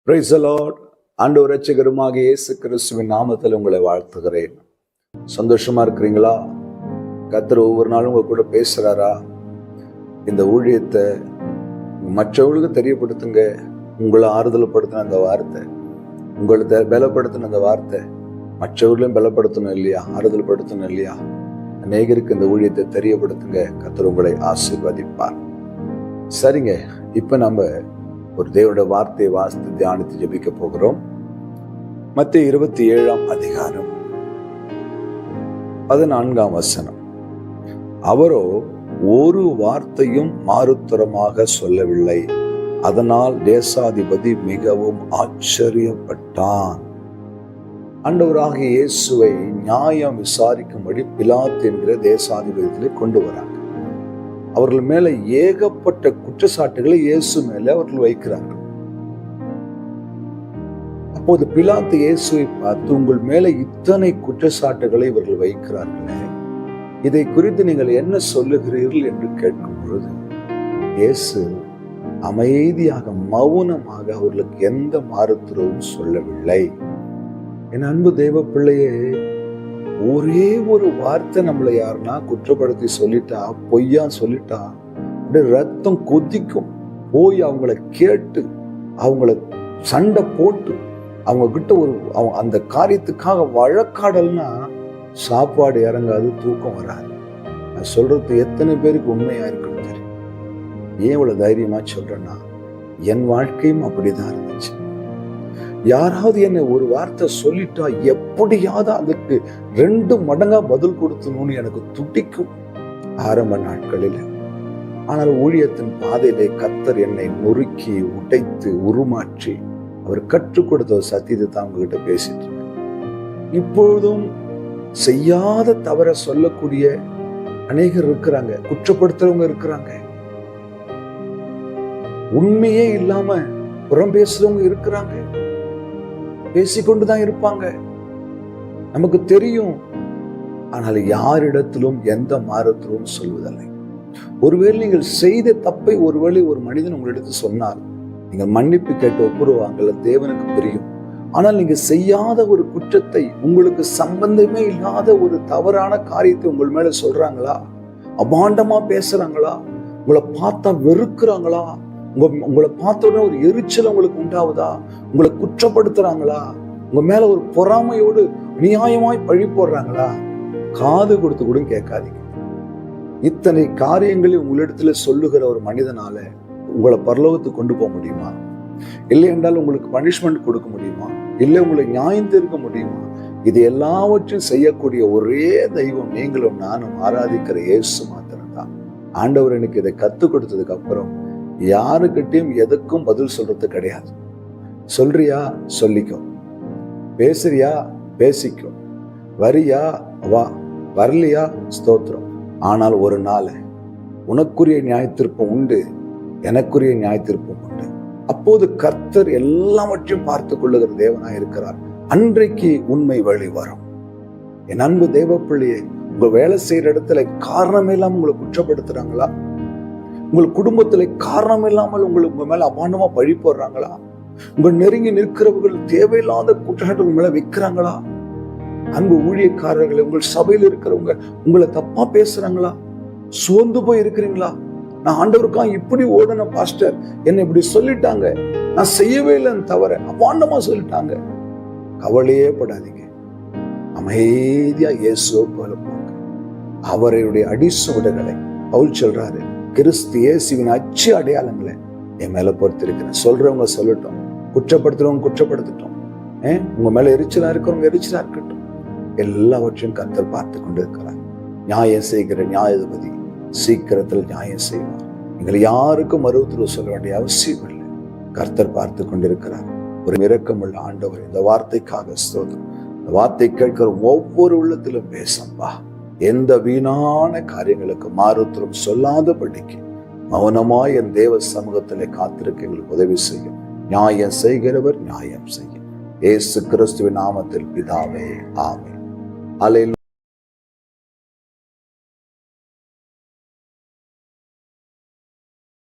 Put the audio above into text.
Praise the Lord. ஆண்டவர் இரட்சகருமாக இயேசு கிறிஸ்துவின் நாமத்தில் உங்களை வாழ்த்துகிறேன். சந்தோஷமா இருக்கிறீங்களா? கர்த்தர் ஒவ்வொரு நாளும் உங்க கூட பேசுறாரா? இந்த ஊழியத்தை மற்றவர்களுக்கு தெரியப்படுத்துங்க. உங்களை ஆறுதல் படுத்தின அந்த வார்த்தை, உங்களை பலப்படுத்தின அந்த வார்த்தை மற்றவர்களையும் பலப்படுத்தணும் இல்லையா? ஆறுதல் படுத்தணும் இல்லையா? அநேகருக்கு இந்த ஊழியத்தை தெரியப்படுத்துங்க. கர்த்தர் உங்களை ஆசீர்வதிப்பார். சரிங்க, இப்ப நம்ம ஒரு தேவனுடைய வார்த்தையை வாசித்து தியானித்து ஜெபிக்க போகிறோம். மத்தேயு 27ஆம் அதிகாரம் 14ஆம் வசனம். அவரோ ஒரு வார்த்தையும் மாறுத்தரமாக சொல்லவில்லை. அதனால் தேசாதிபதி மிகவும் ஆச்சரியப்பட்டான். ஆண்டவராகிய இயேசுவை நியாயம் விசாரிக்கும்படி பிலாத்து என்கிற தேசாதிபதிகளை கொண்டு வராங்க. அவர்கள் மேல ஏகப்பட்ட குற்றச்சாட்டுகளை இயேசு மேல அவர்கள் வைக்கிறார்கள். அப்போது பிலாத்து இயேசுவை பார்த்து, உங்கள் மேல இத்தனை குற்றச்சாட்டுகளை இவர்கள் வைக்கிறார்களே, இதை குறித்து நீங்கள் என்ன சொல்லுகிறீர்கள் என்று கேட்கும் பொழுது இயேசு அமைதியாக மௌனமாக அவர்களுக்கு எந்த மாறுத்துறவும் சொல்லவில்லை. என் அன்பு தெய்வ பிள்ளையே, ஒரே ஒரு வார்த்தை நம்மளை யாருன்னா குற்றப்படுத்தி சொல்லிட்டா, பொய்யா சொல்லிட்டா, அப்படியே ரத்தம் கொதிக்கும். போய் அவங்கள கேட்டு, அவங்கள சண்டை போட்டு, அவங்க கிட்ட அந்த காரியத்துக்காக வழக்காடல்னா சாப்பாடு இறங்காது, தூக்கம் வராது. நான் சொல்றது எத்தனை பேருக்கு உண்மையா இருக்குன்னு தெரியும். ஏன் இவ்வளவு தைரியமா சொல்றேன்னா, என் வாழ்க்கையும் அப்படிதான் இருந்துச்சு. யாராவது என்னை ஒரு வார்த்தை சொல்லிட்டா எப்படியாவது அதுக்கு 2 மடங்கா பதில் கொடுத்தணும்னு எனக்கு துடிக்கும் ஆரம்ப நாட்களில். ஆனால் ஊழியத்தின் பாதையிலே கர்த்தர் என்னை நொறுக்கி உடைத்து உருமாற்றி அவர் கற்றுக் கொடுத்த ஒரு சத்தியத்தை தான் உங்ககிட்ட பேசிட்டு இருக்கேன். இப்பொழுதும் செய்யாத தவற சொல்லக்கூடிய அநேகர் இருக்கிறாங்க, குற்றப்படுத்துறவங்க இருக்கிறாங்க, உண்மையே இல்லாம புறம் பேசுறவங்க இருக்கிறாங்க, பேசிக்கொண்டுதான் இருப்பாங்க. நமக்கு தெரியும். ஆனால் யாரிடத்திலும் எந்த மாறுத்தலும் சொல்வதில்லை. ஒருவேளை நீங்கள் செய்த தப்பை ஒருவேளை ஒரு மனிதன் உங்களிடத்து சொன்னால் நீங்கள் மன்னிப்பு கேட்டு ஒப்புருவாங்கல்ல, தேவனுக்கு தெரியும். ஆனால் நீங்க செய்யாத ஒரு குற்றத்தை, உங்களுக்கு சம்பந்தமே இல்லாத ஒரு தவறான காரியத்தை உங்கள் மேல சொல்றாங்களா, அபாண்டமா பேசுறாங்களா, உங்களை பார்த்தா வெறுக்கிறாங்களா, உங்களை பார்த்த உடனே ஒரு எரிச்சல் உங்களுக்கு உண்டாவதா, உங்களை குற்றப்படுத்துறாங்களா, உங்க மேல ஒரு பொறாமையோடு நியாயமாய் பழி போடுறாங்களா, காது கொடுத்து கூட கேட்காதீங்க. இத்தனை காரியங்களை உங்களிடத்துல சொல்லுகிற ஒரு மனிதனால உங்களை பரலோகத்துக்கு கொண்டு போக முடியுமா? இல்லை என்றால் உங்களுக்கு பனிஷ்மெண்ட் கொடுக்க முடியுமா? இல்லை உங்களை நியாயம் தீர்க்க முடியுமா? இது எல்லாவற்றையும் செய்யக்கூடிய ஒரே தெய்வம் நீங்களும் நானும் ஆராதிக்கிற இயேசு மாத்திரம்தான். ஆண்டவர் எனக்கு இதை கற்றுக் கொடுத்ததுக்கு அப்புறம் யாருக்கிட்டையும் எதுக்கும் பதில் சொல்றது கிடையாது. சொல்றியா சொல்லிக்கோ, பேசுறியா பேசிக்கோ, வரியா வா, வரலையா ஸ்தோத்திரம். ஆனால் ஒரு நாள் உனக்குரிய நியாயத்தீர்ப்பும் உண்டு, எனக்குரிய நியாயத்தீர்ப்பும் உண்டு. அப்போது கர்த்தர் எல்லாவற்றையும் பார்த்து கொள்ளுகிற தேவனாய் இருக்கிறார். அன்றைக்கு உண்மை வழி வரும். என் அன்பு தெய்வ பிள்ளையே, உங்க வேலை செய்யற இடத்துல காரணமே இல்லாம உங்களை குற்றப்படுத்துறாங்களா? உங்கள் குடும்பத்துல காரணம் இல்லாமல் உங்க மேல அபாண்டமா பழி போடுறாங்களா? உங்க நெருங்கி நிற்கிறவர்கள் தேவையில்லாத குற்றச்சாட்டு உங்க மேல வைக்கிறாங்களா? அன்பு ஊழியக்காரர்களை, உங்கள் சபையில் இருக்கிறவங்க உங்களை தப்பா பேசுறாங்களா? சோர்ந்து போய் இருக்கிறீங்களா? நான் ஆண்டவருக்காக இப்படி ஓடன பாஸ்டர், என்னை இப்படி சொல்லிட்டாங்க, நான் செய்யவே இல்லைன்னு தவிர அபாண்டமா சொல்லிட்டாங்க. கவலையே படாதீங்க. அமைதியா இயேசுவை போல போங்க. அவருடைய அடிசுவடுகளை பவுல் சொல்றாரு, கிறிஸ்து இயேசுவின் அச்சு அடையாளங்களை என் மேல பொறுத்திருக்கிறேன். சொல்றவங்க சொல்லட்டும், குற்றப்படுத்துறவங்க குற்றப்படுத்தட்டும், உங்க மேல எரிச்சலா இருக்கிறவங்க எரிச்சலா இருக்கட்டும். எல்லாவற்றையும் கர்த்தர் பார்த்து கொண்டு இருக்கிறார். நியாயம் செய்கிற நியாயாதிபதி சீக்கிரத்தில் நியாயம் செய்வார். நீங்கள் யாருக்கும் மறுத்துறவு சொல்ல வேண்டிய அவசியம் இல்லை. கர்த்தர் பார்த்து கொண்டிருக்கிறார். ஒரு இரக்கமுள்ள ஆண்டவர், இந்த வார்த்தைக்காக ஸ்தோத்திரம். இந்த வார்த்தை கேட்கிற ஒவ்வொரு உள்ளத்திலும் பேசம்பா. எந்த வீணான காரியங்களுக்கு மாறுத்தரம் சொல்லாதபடிக்கு மௌனமாய் என் தேவ சமூகத்திலே காத்திருக்க எங்களுக்கு உதவி செய்யும். நியாயம் செய்கிறவர் நியாயம் செய்யும். இயேசு கிறிஸ்துவின் நாமத்தில் பிதாவே, ஆமென். அல்லேலூயா.